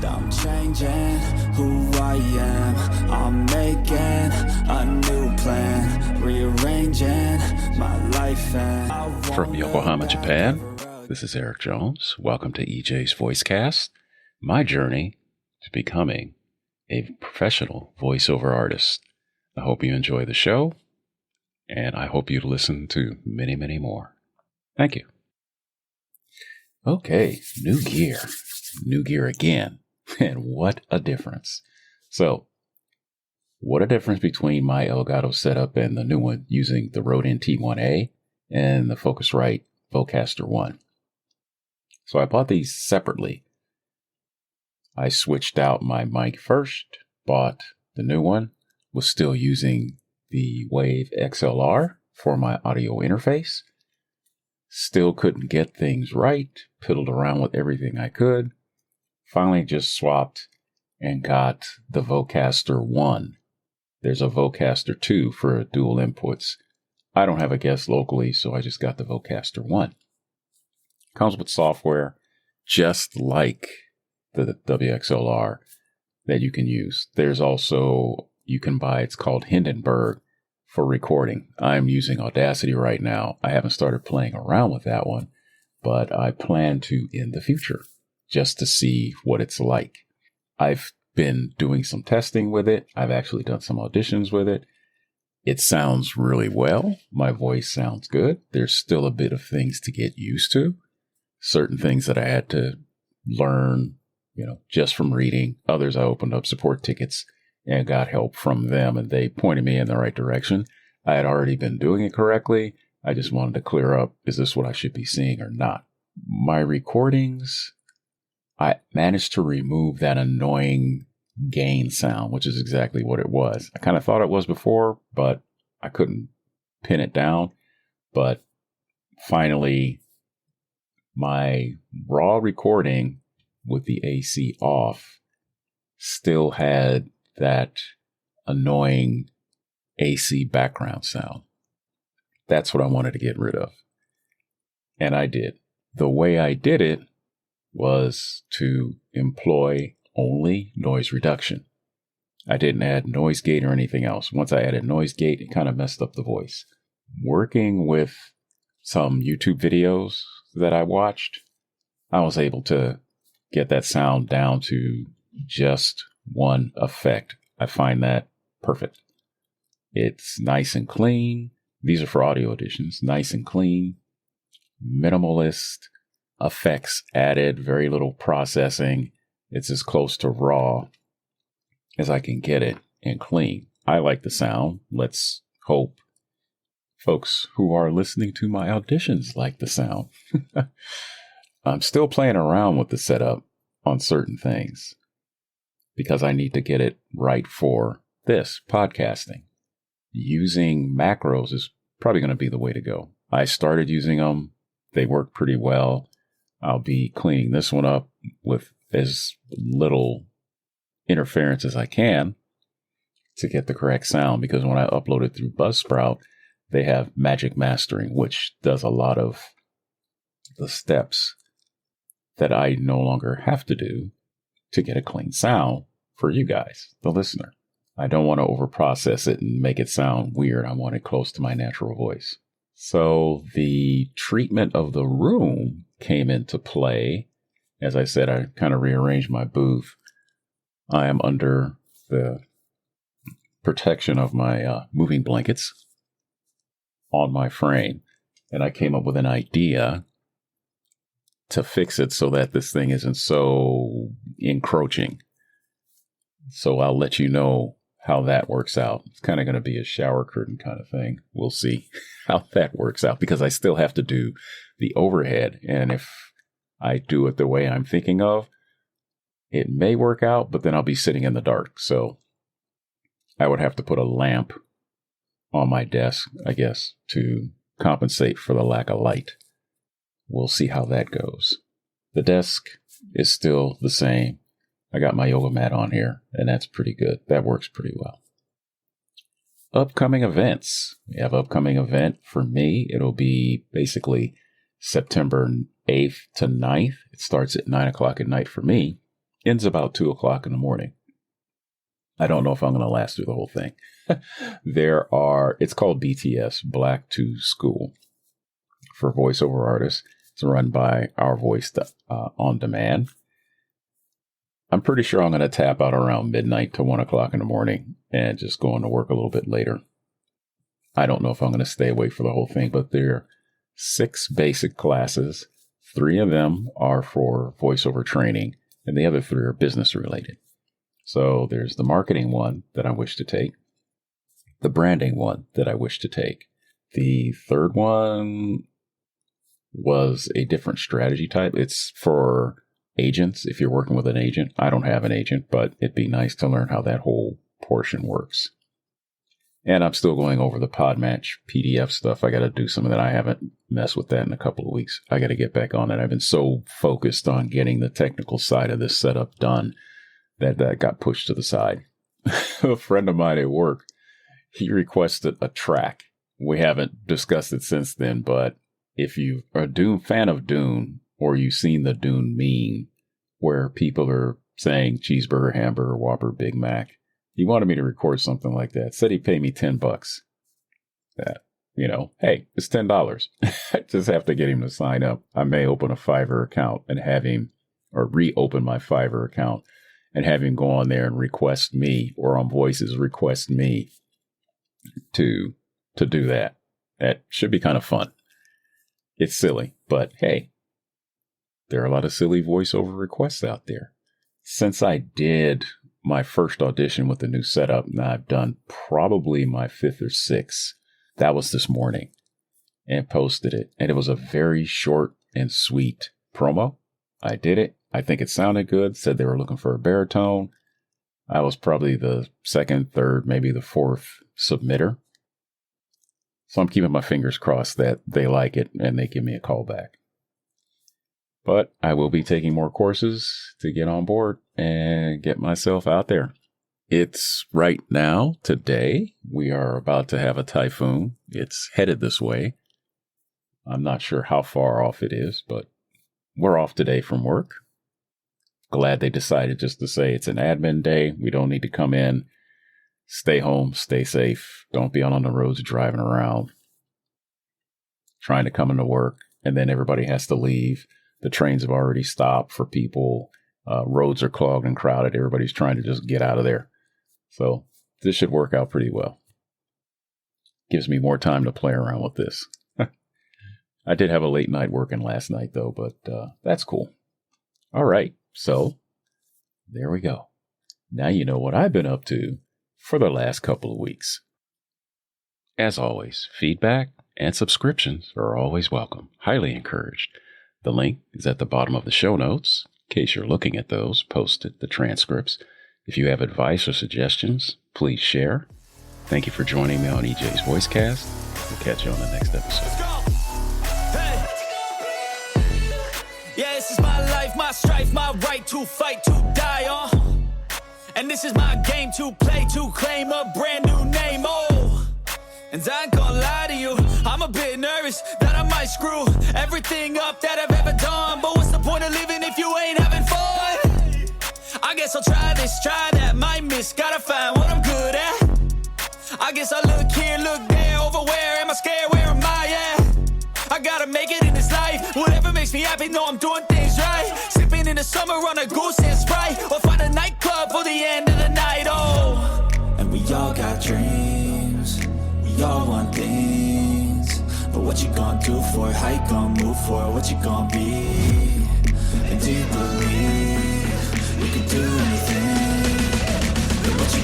I'm changing who I am. I'm making a new plan, rearranging my life and From Yokohama, Japan, this is Eric Jones. Welcome to EJ's Voicecast, my journey to becoming a professional voiceover artist. I hope you enjoy the show, and I hope you listen to many, many more. Thank you. Okay, new gear again. And what a difference. So, what a difference between my Elgato setup and the new one using the Rode NT1A and the Focusrite Vocaster 1. So I bought these separately. I switched out my mic first, bought the new one, was still using the Wave XLR for my audio interface. Still couldn't get things right, piddled around with everything I could. Finally just swapped and got the Vocaster 1. There's a Vocaster 2 for dual inputs. I don't have a guest locally, so I just got the Vocaster 1. Comes with software just like the WXLR that you can use. There's also, you can buy, it's called Hindenburg for recording. I'm using Audacity right now. I haven't started playing around with that one, but I plan to in the future just to see what it's like. I've been doing some testing with it. I've actually done some auditions with it. It sounds really well. My voice sounds good. There's still a bit of things to get used to. Certain things that I had to learn, just from reading. Others, I opened up support tickets and got help from them, and they pointed me in the right direction. I had already been doing it correctly. I just wanted to clear up, is this what I should be seeing or not? My recordings, I managed to remove that annoying gain sound, which is exactly what it was. I kind of thought it was before, but I couldn't pin it down. But finally, my raw recording with the AC off still had that annoying AC background sound. That's what I wanted to get rid of. And I did. The way I did it was to employ only noise reduction. I didn't add noise gate or anything else. Once I added noise gate, it kind of messed up the voice. Working with some YouTube videos that I watched, I was able to get that sound down to just one effect. I find that perfect. It's nice and clean. These are for audio editions. Nice and clean, minimalist, effects added, very little processing. It's as close to raw as I can get it and clean. I like the sound. Let's hope folks who are listening to my auditions like the sound. I'm still playing around with the setup on certain things because I need to get it right for this podcasting. Using macros is probably going to be the way to go. I started using them. They work pretty well. I'll be cleaning this one up with as little interference as I can to get the correct sound, because when I upload it through Buzzsprout, they have Magic Mastering, which does a lot of the steps that I no longer have to do to get a clean sound for you guys, the listener. I don't want to overprocess it and make it sound weird. I want it close to my natural voice. So the treatment of the room came into play. As I said, I kind of rearranged my booth. I am under the protection of my moving blankets on my frame. And I came up with an idea to fix it so that this thing isn't so encroaching. So I'll let you know how that works out. It's kind of going to be a shower curtain kind of thing. We'll see how that works out, because I still have to do the overhead. And if I do it the way I'm thinking of, it may work out, but then I'll be sitting in the dark. So I would have to put a lamp on my desk, I guess, to compensate for the lack of light. We'll see how that goes. The desk is still the same. I got my yoga mat on here, and that's pretty good. That works pretty well. Upcoming events. We have upcoming event for me. It'll be basically September 8th to 9th. It starts at 9 o'clock at night for me. Ends about 2 o'clock in the morning. I don't know if I'm going to last through the whole thing. It's called BTS, Black to School, for voiceover artists. It's run by Our Voice on Demand. I'm pretty sure I'm going to tap out around midnight to 1 o'clock in the morning and just go into work a little bit later. I don't know if I'm going to stay awake for the whole thing, but there are 6 basic classes. 3 of them are for voiceover training, and the other 3 are business related. So there's the marketing one that I wish to take, the branding one that I wish to take. The third one was a different strategy type. It's for agents. If you're working with an agent, I don't have an agent, but it'd be nice to learn how that whole portion works. And I'm still going over the Podmatch PDF stuff. I got to do some of that. I haven't messed with that in a couple of weeks. I got to get back on it. I've been so focused on getting the technical side of this setup done that got pushed to the side. A friend of mine at work, he requested a track. We haven't discussed it since then, but if you are a fan of Dune, or you've seen the Dune meme where people are saying cheeseburger, hamburger, Whopper, Big Mac, he wanted me to record something like that. Said he'd pay me $10. That, hey, it's $10. I just have to get him to sign up. I may open a Fiverr account and have him, or reopen my Fiverr account and have him go on there and request me, or on Voices request me to do that. That should be kind of fun. It's silly, but hey, there are a lot of silly voiceover requests out there. Since I did my first audition with the new setup, now I've done probably my 5th or 6th. That was this morning, and posted it. And it was a very short and sweet promo. I did it. I think it sounded good. Said they were looking for a baritone. I was probably the 2nd, 3rd, maybe the 4th submitter. So I'm keeping my fingers crossed that they like it and they give me a call back. But I will be taking more courses to get on board and get myself out there. It's right now, today, we are about to have a typhoon. It's headed this way. I'm not sure how far off it is, but we're off today from work. Glad they decided just to say it's an admin day. We don't need to come in. Stay home, stay safe. Don't be out on the roads driving around, trying to come into work, and then everybody has to leave. The trains have already stopped for people. Roads are clogged and crowded. Everybody's trying to just get out of there. So this should work out pretty well. Gives me more time to play around with this. I did have a late night working last night, though, but that's cool. All right. So there we go. Now you know what I've been up to for the last couple of weeks. As always, feedback and subscriptions are always welcome. Highly encouraged. The link is at the bottom of the show notes. In case you're looking at those, posted the transcripts. If you have advice or suggestions, please share. Thank you for joining me on EJ's Voicecast. We'll catch you on the next episode. Yeah, this is my life, my strife, my right to fight, to die on. And this is my game to play, to claim a brand new name, oh. And I ain't gonna lie to you, I'm a bit nervous that I might screw everything up that I've ever done. But what's the point of living if you ain't having fun? I guess I'll try this, try that, might miss, gotta find what I'm good at. I guess I look here, look there, over where am I scared, where am I at? I gotta make it in this life, whatever makes me happy, know I'm doing things right. Sipping in the summer on a goose and Sprite, or find a nightclub for the end of the night, oh. And we all got dreams, we all want things, but what you gonna do for it, how you gonna move for it, what you gonna be? And do you believe you can do anything? But what you